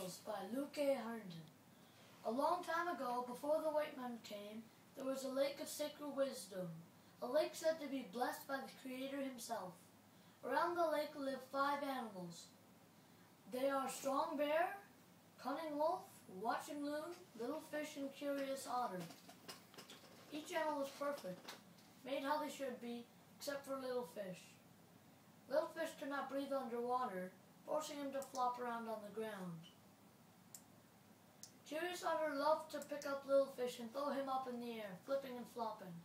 Gills by Luke A. Herndon. A long time ago, before the white man came, there was a lake of sacred wisdom, a lake said to be blessed by the Creator himself. Around the lake live 5 animals. They are Strong Bear, Cunning Wolf, Watching Loon, Little Fish, and Curious Otter. Each animal is perfect, made how they should be, except for Little Fish. Little Fish could not breathe underwater, forcing him to flop around on the ground. Curious Otter loved to pick up Little Fish and throw him up in the air, flipping and flopping.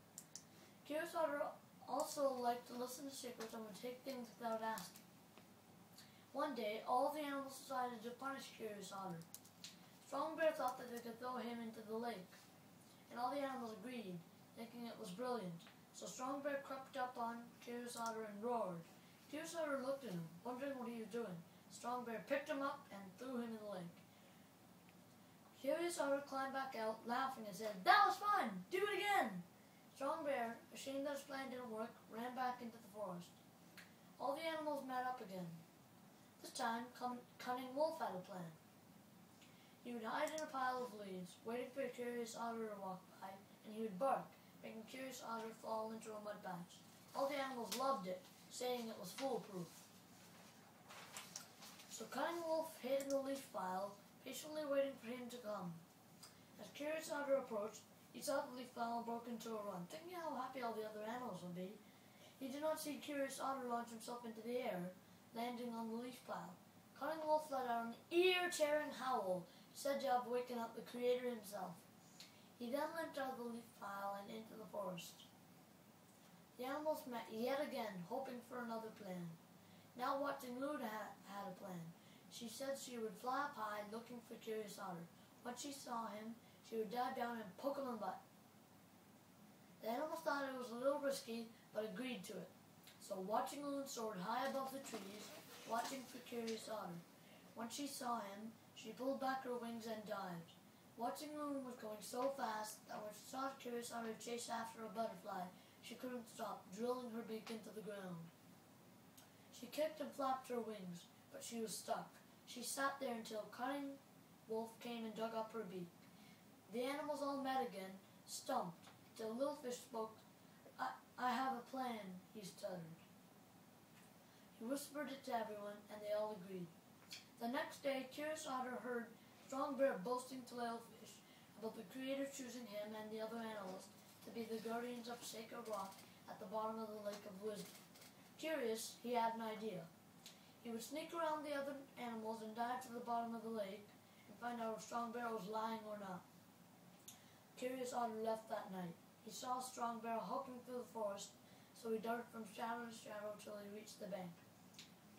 Curious Otter also liked to listen to secrets and would take things without asking. One day, all the animals decided to punish Curious Otter. Strong Bear thought that they could throw him into the lake, and all the animals agreed, thinking it was brilliant. So Strong Bear crept up on Curious Otter and roared. Curious Otter looked at him, wondering what he was doing. Strong Bear picked him up and threw him in the lake. Curious Otter climbed back out, laughing, and said, "That was fun! Do it again!" Strong Bear, ashamed that his plan didn't work, ran back into the forest. All the animals met up again. This time, Cunning Wolf had a plan. He would hide in a pile of leaves, waiting for Curious Otter to walk by, and he would bark, making Curious Otter fall into a mud patch. All the animals loved it, saying it was foolproof. So Cunning Wolf hid in the leaf pile, patiently waiting for him to come. As Curious Otter approached, he saw the leaf pile and broke into a run, thinking how happy all the other animals would be. He did not see Curious Otter launch himself into the air, landing on the leaf pile. Cunning Wolf let out an ear-tearing howl, said to have waken up the Creator himself. He then leapt out of the leaf pile and into the forest. The animals met yet again, hoping for another plan. Now Watching Loon had a plan. She said she would fly up high, looking for Curious Otter. Once she saw him, she would dive down and poke him in the butt. The animals thought it was a little risky, but agreed to it. So Watching Loon soared high above the trees, watching for Curious Otter. Once she saw him, she pulled back her wings and dived. Watching Loon was going so fast that when she saw Curious Otter chase after a butterfly, she couldn't stop, drilling her beak into the ground. She kicked and flapped her wings, but she was stuck. She sat there until Cunning Wolf came and dug up her beak. The animals all met again, stumped, till Little Fish spoke. I have a plan," he stuttered. He whispered it to everyone, and they all agreed. The next day, Curious Otter heard Strong Bear boasting to Little Fish about the Creator choosing him and the other animals to be the guardians of Sacred Rock at the bottom of the Lake of Wisdom. Curious, he had an idea. He would sneak around the other animals and dive to the bottom of the lake and find out if Strong Bear was lying or not. Curious Otter left that night. He saw Strong Bear hulking through the forest, so he darted from shadow to shadow till he reached the bank.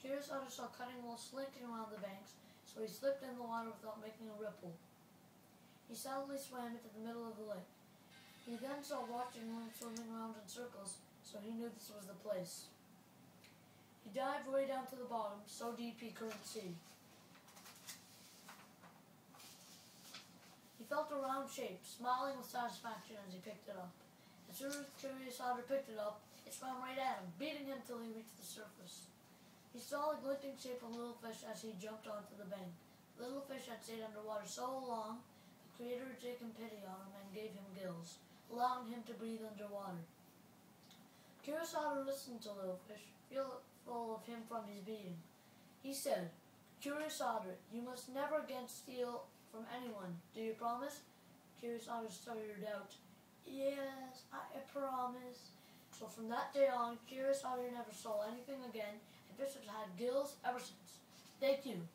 Curious Otter saw Cunning Wolf slinking around the banks, so he slipped in the water without making a ripple. He silently swam into the middle of the lake. He then saw Watching Loon swimming around in circles, so he knew this was the place. He dived way down to the bottom, so deep he couldn't see. He felt a round shape, smiling with satisfaction as he picked it up. As soon as Curious Otter picked it up, it swam right at him, beating him till he reached the surface. He saw the glinting shape of Little Fish as he jumped onto the bank. Little Fish had stayed underwater so long, the Creator had taken pity on him and gave him gills, allowing him to breathe underwater. Curious Otter listened to Little Fish, fearful of him from his being. He said, "Curious Otter, you must never again steal from anyone. Do you promise?" Curious Otter stuttered out, "Yes, I promise." So from that day on, Curious Otter never stole anything again, and Fish has had gills ever since. Thank you.